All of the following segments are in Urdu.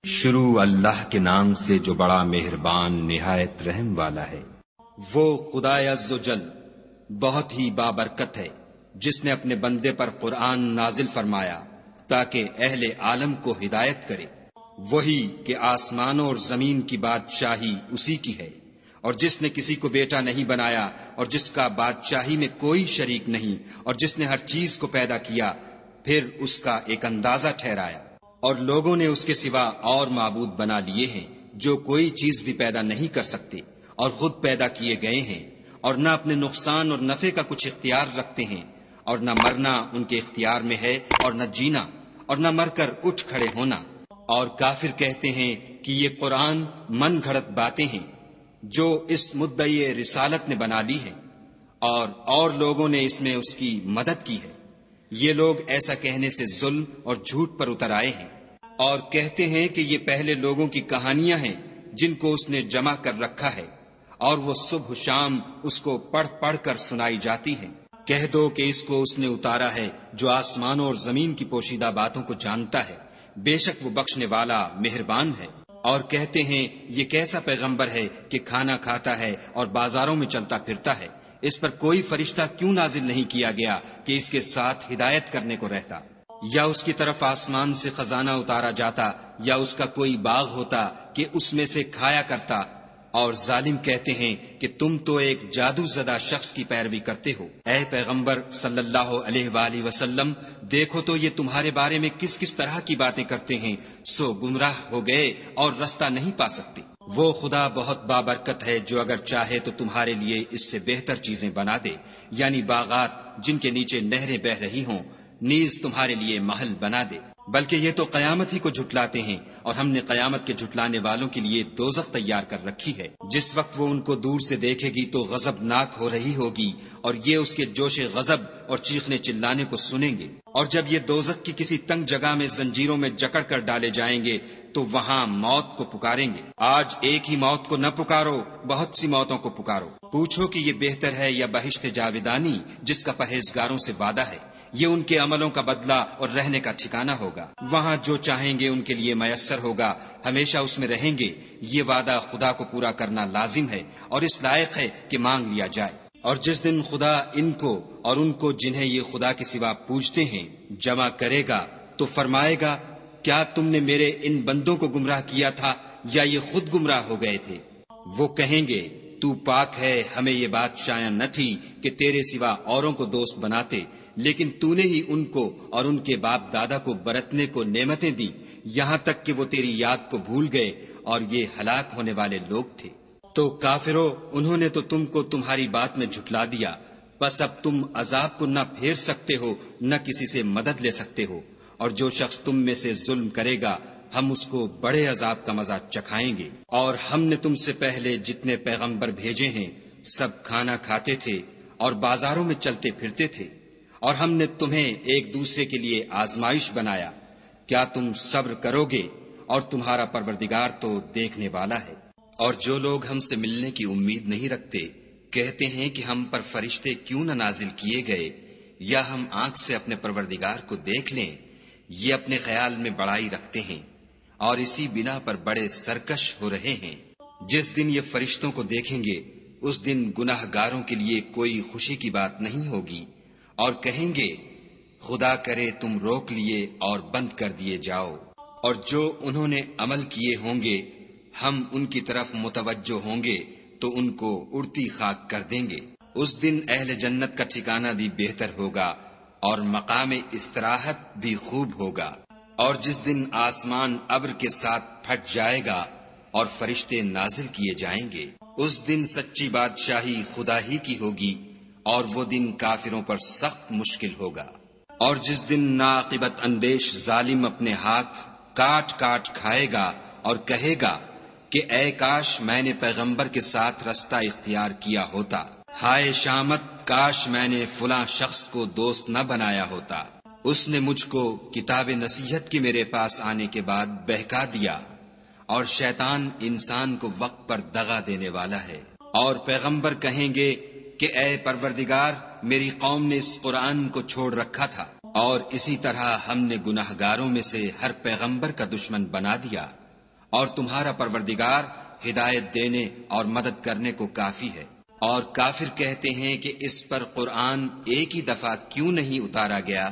شروع اللہ کے نام سے جو بڑا مہربان نہایت رحم والا ہے۔ وہ خدائے عز و جل بہت ہی بابرکت ہے جس نے اپنے بندے پر قرآن نازل فرمایا تاکہ اہل عالم کو ہدایت کرے۔ وہی کہ آسمانوں اور زمین کی بادشاہی اسی کی ہے، اور جس نے کسی کو بیٹا نہیں بنایا، اور جس کا بادشاہی میں کوئی شریک نہیں، اور جس نے ہر چیز کو پیدا کیا پھر اس کا ایک اندازہ ٹھہرایا۔ اور لوگوں نے اس کے سوا اور معبود بنا لیے ہیں جو کوئی چیز بھی پیدا نہیں کر سکتے اور خود پیدا کیے گئے ہیں، اور نہ اپنے نقصان اور نفع کا کچھ اختیار رکھتے ہیں، اور نہ مرنا ان کے اختیار میں ہے اور نہ جینا، اور نہ مر کر اٹھ کھڑے ہونا۔ اور کافر کہتے ہیں کہ یہ قرآن من گھڑت باتیں ہیں جو اس مدعی رسالت نے بنا لی ہے، اور لوگوں نے اس میں اس کی مدد کی ہے۔ یہ لوگ ایسا کہنے سے ظلم اور جھوٹ پر اتر آئے ہیں، اور کہتے ہیں کہ یہ پہلے لوگوں کی کہانیاں ہیں جن کو اس نے جمع کر رکھا ہے، اور وہ صبح شام اس کو پڑھ پڑھ کر سنائی جاتی ہیں۔ کہہ دو کہ اس کو اس نے اتارا ہے جو آسمانوں اور زمین کی پوشیدہ باتوں کو جانتا ہے، بے شک وہ بخشنے والا مہربان ہے۔ اور کہتے ہیں یہ کیسا پیغمبر ہے کہ کھانا کھاتا ہے اور بازاروں میں چلتا پھرتا ہے، اس پر کوئی فرشتہ کیوں نازل نہیں کیا گیا کہ اس کے ساتھ ہدایت کرنے کو رہتا؟ یا اس کی طرف آسمان سے خزانہ اتارا جاتا، یا اس کا کوئی باغ ہوتا کہ اس میں سے کھایا کرتا۔ اور ظالم کہتے ہیں کہ تم تو ایک جادو زدہ شخص کی پیروی کرتے ہو۔ اے پیغمبر صلی اللہ علیہ وآلہ وسلم، دیکھو تو یہ تمہارے بارے میں کس کس طرح کی باتیں کرتے ہیں، سو گمراہ ہو گئے اور رستہ نہیں پا سکتے۔ وہ خدا بہت بابرکت ہے جو اگر چاہے تو تمہارے لیے اس سے بہتر چیزیں بنا دے، یعنی باغات جن کے نیچے نہریں بہ رہی ہوں، نیز تمہارے لیے محل بنا دے۔ بلکہ یہ تو قیامت ہی کو جھٹلاتے ہیں، اور ہم نے قیامت کے جھٹلانے والوں کے لیے دوزخ تیار کر رکھی ہے۔ جس وقت وہ ان کو دور سے دیکھے گی تو غضبناک ہو رہی ہوگی، اور یہ اس کے جوش غضب اور چیخنے چلانے کو سنیں گے۔ اور جب یہ دوزخ کی کسی تنگ جگہ میں زنجیروں میں جکڑ کر ڈالے جائیں گے تو وہاں موت کو پکاریں گے۔ آج ایک ہی موت کو نہ پکارو، بہت سی موتوں کو پکارو۔ پوچھو کہ یہ بہتر ہے یا بہشت جاودانی جس کا پرہیزگاروں سے وعدہ ہے؟ یہ ان کے عملوں کا بدلہ اور رہنے کا ٹھکانہ ہوگا۔ وہاں جو چاہیں گے ان کے لیے میسر ہوگا، ہمیشہ اس میں رہیں گے۔ یہ وعدہ خدا کو پورا کرنا لازم ہے اور اس لائق ہے کہ مانگ لیا جائے۔ اور جس دن خدا ان کو اور ان کو جنہیں یہ خدا کے سوا پوجتے ہیں جمع کرے گا تو فرمائے گا، کیا تم نے میرے ان بندوں کو گمراہ کیا تھا یا یہ خود گمراہ ہو گئے تھے؟ وہ کہیں گے، تو پاک ہے، ہمیں یہ بات شایع نہ تھی کہ تیرے سوا اوروں کو دوست بناتے، لیکن تو نے ہی ان کو اور ان کے باپ دادا کو برتنے کو نعمتیں دی، یہاں تک کہ وہ تیری یاد کو بھول گئے، اور یہ ہلاک ہونے والے لوگ تھے۔ تو کافرو، انہوں نے تو تم کو تمہاری بات میں جھٹلا دیا، بس اب تم عذاب کو نہ پھیر سکتے ہو نہ کسی سے مدد لے سکتے ہو، اور جو شخص تم میں سے ظلم کرے گا ہم اس کو بڑے عذاب کا مزہ چکھائیں گے۔ اور ہم نے تم سے پہلے جتنے پیغمبر بھیجے ہیں سب کھانا کھاتے تھے اور بازاروں میں چلتے پھرتے تھے، اور ہم نے تمہیں ایک دوسرے کے لیے آزمائش بنایا۔ کیا تم صبر کرو گے؟ اور تمہارا پروردگار تو دیکھنے والا ہے۔ اور جو لوگ ہم سے ملنے کی امید نہیں رکھتے کہتے ہیں کہ ہم پر فرشتے کیوں نہ نازل کیے گئے، یا ہم آنکھ سے اپنے پروردگار کو دیکھ لیں۔ یہ اپنے خیال میں بڑائی رکھتے ہیں اور اسی بنا پر بڑے سرکش ہو رہے ہیں۔ جس دن یہ فرشتوں کو دیکھیں گے اس دن گناہ گاروں کے لیے کوئی خوشی کی بات نہیں ہوگی، اور کہیں گے، خدا کرے تم روک لیے اور بند کر دیے جاؤ۔ اور جو انہوں نے عمل کیے ہوں گے ہم ان کی طرف متوجہ ہوں گے تو ان کو اڑتی خاک کر دیں گے۔ اس دن اہل جنت کا ٹھکانہ بھی بہتر ہوگا اور مقام استراحت بھی خوب ہوگا۔ اور جس دن آسمان ابر کے ساتھ پھٹ جائے گا اور فرشتے نازل کیے جائیں گے، اس دن سچی بادشاہی خدا ہی کی ہوگی، اور وہ دن کافروں پر سخت مشکل ہوگا۔ اور جس دن ناعاقبت اندیش ظالم اپنے ہاتھ کاٹ کاٹ کھائے گا اور کہے گا کہ اے کاش میں نے پیغمبر کے ساتھ رستہ اختیار کیا ہوتا، ہائے شامت، کاش میں نے فلاں شخص کو دوست نہ بنایا ہوتا، اس نے مجھ کو کتاب نصیحت کے میرے پاس آنے کے بعد بہکا دیا۔ اور شیطان انسان کو وقت پر دغا دینے والا ہے۔ اور پیغمبر کہیں گے کہ اے پروردگار، میری قوم نے اس قرآن کو چھوڑ رکھا تھا، اور اسی طرح ہم نے گناہگاروں میں سے ہر پیغمبر کا دشمن بنا دیا۔ اور تمہارا پروردگار ہدایت دینے اور مدد کرنے کو کافی ہے۔ اور کافر کہتے ہیں کہ اس پر قرآن ایک ہی دفعہ کیوں نہیں اتارا گیا؟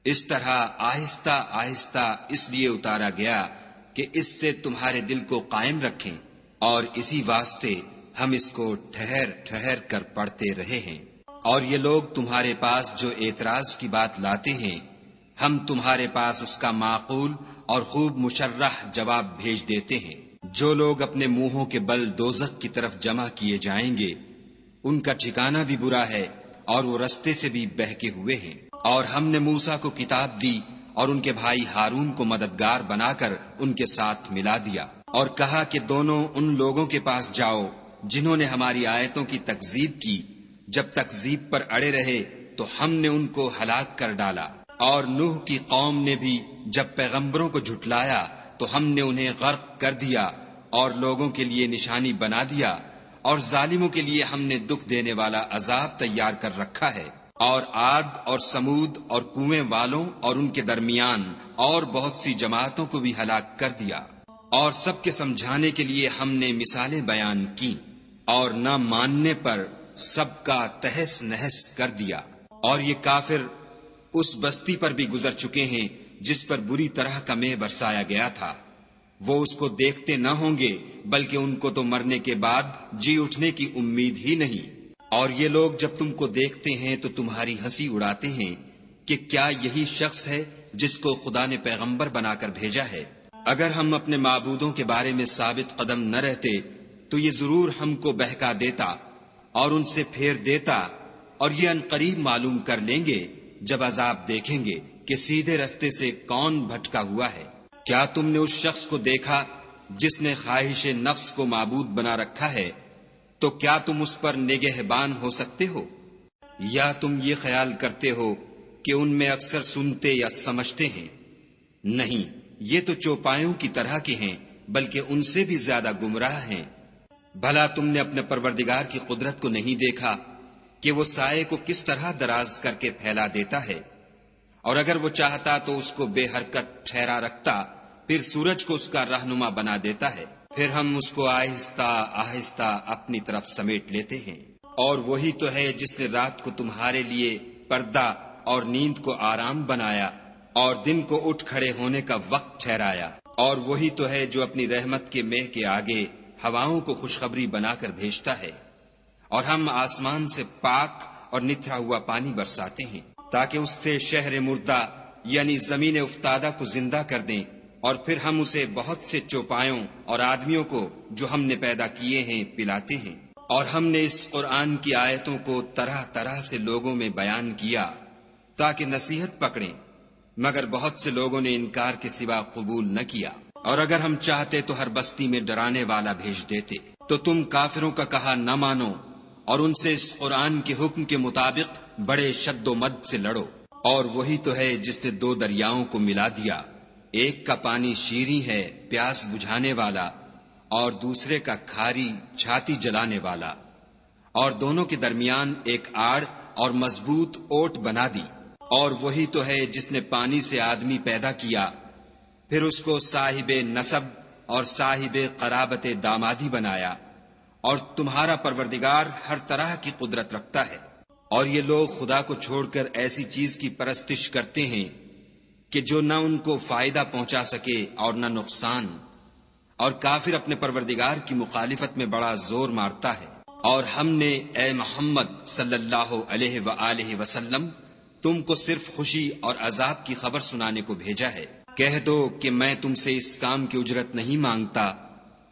اس طرح آہستہ آہستہ اس لیے اتارا گیا کہ اس سے تمہارے دل کو قائم رکھیں، اور اسی واسطے ہم اس کو ٹھہر ٹھہر کر پڑھتے رہے ہیں۔ اور یہ لوگ تمہارے پاس جو اعتراض کی بات لاتے ہیں، ہم تمہارے پاس اس کا معقول اور خوب مشرح جواب بھیج دیتے ہیں۔ جو لوگ اپنے منہوں کے بل دوزخ کی طرف جمع کیے جائیں گے، ان کا ٹھکانہ بھی برا ہے اور وہ رستے سے بھی بہکے ہوئے ہیں۔ اور ہم نے موسیٰ کو کتاب دی اور ان کے بھائی ہارون کو مددگار بنا کر ان کے ساتھ ملا دیا، اور کہا کہ دونوں ان لوگوں کے پاس جاؤ جنہوں نے ہماری آیتوں کی تکذیب کی۔ جب تکذیب پر اڑے رہے تو ہم نے ان کو ہلاک کر ڈالا۔ اور نوح کی قوم نے بھی جب پیغمبروں کو جھٹلایا تو ہم نے انہیں غرق کر دیا اور لوگوں کے لیے نشانی بنا دیا، اور ظالموں کے لیے ہم نے دکھ دینے والا عذاب تیار کر رکھا ہے۔ اور عاد اور سمود اور کنویں والوں اور ان کے درمیان اور بہت سی جماعتوں کو بھی ہلاک کر دیا، اور سب کے سمجھانے کے لیے ہم نے مثالیں بیان کی، اور نہ ماننے پر سب کا تہس نہس کر دیا۔ اور یہ کافر اس بستی پر بھی گزر چکے ہیں جس پر بری طرح کا مے برسایا گیا تھا، وہ اس کو دیکھتے نہ ہوں گے بلکہ ان کو تو مرنے کے بعد جی اٹھنے کی امید ہی نہیں۔ اور یہ لوگ جب تم کو دیکھتے ہیں تو تمہاری ہنسی اڑاتے ہیں کہ کیا یہی شخص ہے جس کو خدا نے پیغمبر بنا کر بھیجا ہے؟ اگر ہم اپنے معبودوں کے بارے میں ثابت قدم نہ رہتے تو یہ ضرور ہم کو بہکا دیتا اور ان سے پھیر دیتا، اور یہ عنقریب معلوم کر لیں گے جب عذاب دیکھیں گے کہ سیدھے رستے سے کون بھٹکا ہوا ہے۔ کیا تم نے اس شخص کو دیکھا جس نے خواہش نفس کو معبود بنا رکھا ہے؟ تو کیا تم اس پر نگہبان ہو سکتے ہو؟ یا تم یہ خیال کرتے ہو کہ ان میں اکثر سنتے یا سمجھتے ہیں؟ نہیں، یہ تو چوپایوں کی طرح کے ہیں، بلکہ ان سے بھی زیادہ گمراہ ہیں۔ بھلا تم نے اپنے پروردگار کی قدرت کو نہیں دیکھا کہ وہ سائے کو کس طرح دراز کر کے پھیلا دیتا ہے، اور اگر وہ چاہتا تو اس کو بے حرکت ٹھہرا رکھتا، پھر سورج کو اس کا رہنما بنا دیتا ہے، پھر ہم اس کو آہستہ آہستہ اپنی طرف سمیٹ لیتے ہیں۔ اور وہی تو ہے جس نے رات کو تمہارے لیے پردہ اور نیند کو آرام بنایا اور دن کو اٹھ کھڑے ہونے کا وقت ٹھہرایا، اور وہی تو ہے جو اپنی رحمت کے مہ کے آگے ہواؤں کو خوشخبری بنا کر بھیجتا ہے، اور ہم آسمان سے پاک اور نتھرا ہوا پانی برساتے ہیں تاکہ اس سے شہر مردہ یعنی زمین افتادہ کو زندہ کر دیں، اور پھر ہم اسے بہت سے چوپایوں اور آدمیوں کو جو ہم نے پیدا کیے ہیں پلاتے ہیں۔ اور ہم نے اس قرآن کی آیتوں کو طرح طرح سے لوگوں میں بیان کیا تاکہ نصیحت پکڑیں، مگر بہت سے لوگوں نے انکار کے سوا قبول نہ کیا۔ اور اگر ہم چاہتے تو ہر بستی میں ڈرانے والا بھیج دیتے، تو تم کافروں کا کہا نہ مانو اور ان سے اس قرآن کے حکم کے مطابق بڑے شد و مد سے لڑو۔ اور وہی تو ہے جس نے دو دریاؤں کو ملا دیا، ایک کا پانی شیریں ہے پیاس بجھانے والا، اور دوسرے کا کھاری چھاتی جلانے والا، اور دونوں کے درمیان ایک آڑ اور مضبوط اوٹ بنا دی۔ اور وہی تو ہے جس نے پانی سے آدمی پیدا کیا، پھر اس کو صاحب نسب اور صاحب قرابت دامادی بنایا، اور تمہارا پروردگار ہر طرح کی قدرت رکھتا ہے۔ اور یہ لوگ خدا کو چھوڑ کر ایسی چیز کی پرستش کرتے ہیں کہ جو نہ ان کو فائدہ پہنچا سکے اور نہ نقصان، اور کافر اپنے پروردگار کی مخالفت میں بڑا زور مارتا ہے۔ اور ہم نے اے محمد صلی اللہ علیہ وآلہ وسلم تم کو صرف خوشی اور عذاب کی خبر سنانے کو بھیجا ہے۔ کہہ دو کہ میں تم سے اس کام کی اجرت نہیں مانگتا،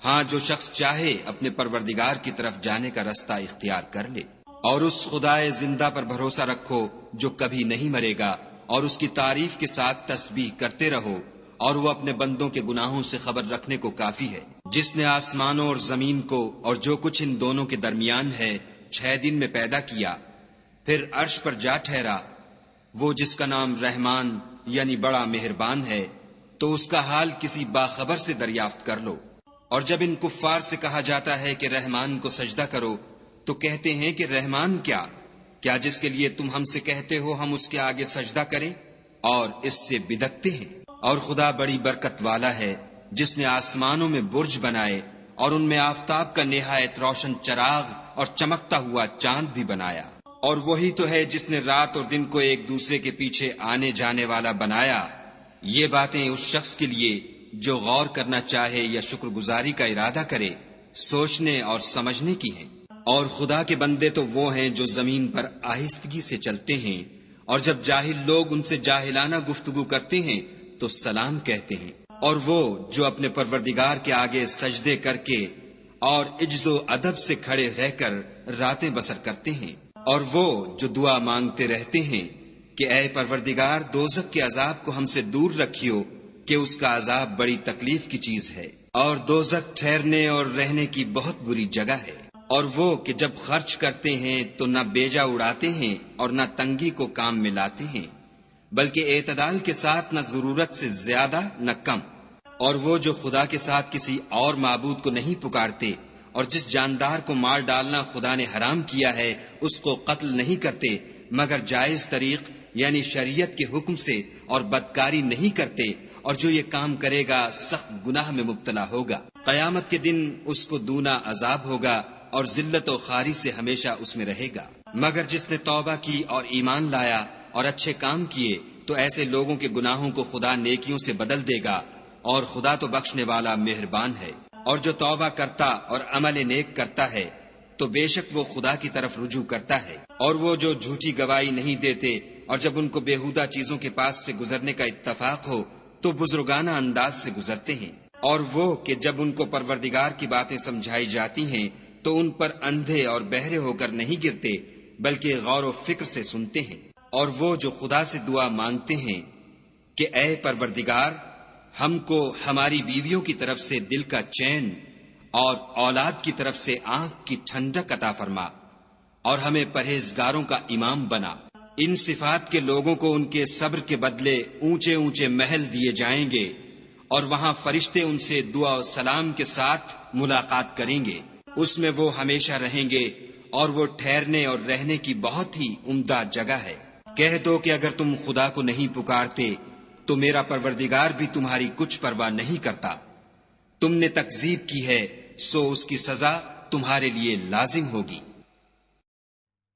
ہاں جو شخص چاہے اپنے پروردگار کی طرف جانے کا رستہ اختیار کر لے۔ اور اس خدائے زندہ پر بھروسہ رکھو جو کبھی نہیں مرے گا، اور اس کی تعریف کے ساتھ تسبیح کرتے رہو، اور وہ اپنے بندوں کے گناہوں سے خبر رکھنے کو کافی ہے۔ جس نے آسمانوں اور زمین کو اور جو کچھ ان دونوں کے درمیان ہے 6 دن میں پیدا کیا، پھر عرش پر جا ٹھہرا، وہ جس کا نام رحمان یعنی بڑا مہربان ہے، تو اس کا حال کسی باخبر سے دریافت کر لو۔ اور جب ان کفار سے کہا جاتا ہے کہ رحمان کو سجدہ کرو تو کہتے ہیں کہ رحمان کیا جس کے لیے تم ہم سے کہتے ہو ہم اس کے آگے سجدہ کریں، اور اس سے بدکتے ہیں۔ اور خدا بڑی برکت والا ہے، جس نے آسمانوں میں برج بنائے اور ان میں آفتاب کا نہایت روشن چراغ اور چمکتا ہوا چاند بھی بنایا، اور وہی تو ہے جس نے رات اور دن کو ایک دوسرے کے پیچھے آنے جانے والا بنایا۔ یہ باتیں اس شخص کے لیے جو غور کرنا چاہے یا شکر گزاری کا ارادہ کرے سوچنے اور سمجھنے کی ہیں۔ اور خدا کے بندے تو وہ ہیں جو زمین پر آہستگی سے چلتے ہیں، اور جب جاہل لوگ ان سے جاہلانہ گفتگو کرتے ہیں تو سلام کہتے ہیں، اور وہ جو اپنے پروردگار کے آگے سجدے کر کے اور عجز و ادب سے کھڑے رہ کر راتیں بسر کرتے ہیں، اور وہ جو دعا مانگتے رہتے ہیں کہ اے پروردگار دوزخ کے عذاب کو ہم سے دور رکھیو کہ اس کا عذاب بڑی تکلیف کی چیز ہے، اور دوزخ ٹھہرنے اور رہنے کی بہت بری جگہ ہے۔ اور وہ کہ جب خرچ کرتے ہیں تو نہ بیجا اڑاتے ہیں اور نہ تنگی کو کام میں لاتے ہیں، بلکہ اعتدال کے ساتھ نہ ضرورت سے زیادہ نہ کم۔ اور وہ جو خدا کے ساتھ کسی اور معبود کو نہیں پکارتے، اور جس جاندار کو مار ڈالنا خدا نے حرام کیا ہے اس کو قتل نہیں کرتے مگر جائز طریق یعنی شریعت کے حکم سے، اور بدکاری نہیں کرتے، اور جو یہ کام کرے گا سخت گناہ میں مبتلا ہوگا۔ قیامت کے دن اس کو دونا عذاب ہوگا اور ذلت و خواری سے ہمیشہ اس میں رہے گا۔ مگر جس نے توبہ کی اور ایمان لایا اور اچھے کام کیے تو ایسے لوگوں کے گناہوں کو خدا نیکیوں سے بدل دے گا، اور خدا تو بخشنے والا مہربان ہے۔ اور جو توبہ کرتا اور عمل نیک کرتا ہے تو بے شک وہ خدا کی طرف رجوع کرتا ہے۔ اور وہ جو جھوٹی گواہی نہیں دیتے اور جب ان کو بےہودہ چیزوں کے پاس سے گزرنے کا اتفاق ہو تو بزرگانہ انداز سے گزرتے ہیں۔ اور وہ کہ جب ان کو پروردگار کی باتیں سمجھائی جاتی ہیں تو ان پر اندھے اور بہرے ہو کر نہیں گرتے بلکہ غور و فکر سے سنتے ہیں۔ اور وہ جو خدا سے دعا مانگتے ہیں کہ اے پروردگار ہم کو ہماری بیویوں کی طرف سے دل کا چین اور اولاد کی طرف سے آنکھ کی ٹھنڈک عطا فرما، اور ہمیں پرہیزگاروں کا امام بنا۔ ان صفات کے لوگوں کو ان کے صبر کے بدلے اونچے اونچے محل دیے جائیں گے، اور وہاں فرشتے ان سے دعا و سلام کے ساتھ ملاقات کریں گے۔ اس میں وہ ہمیشہ رہیں گے، اور وہ ٹھہرنے اور رہنے کی بہت ہی عمدہ جگہ ہے۔ کہہ دو کہ اگر تم خدا کو نہیں پکارتے تو میرا پروردگار بھی تمہاری کچھ پرواہ نہیں کرتا۔ تم نے تکذیب کی ہے سو اس کی سزا تمہارے لیے لازم ہوگی۔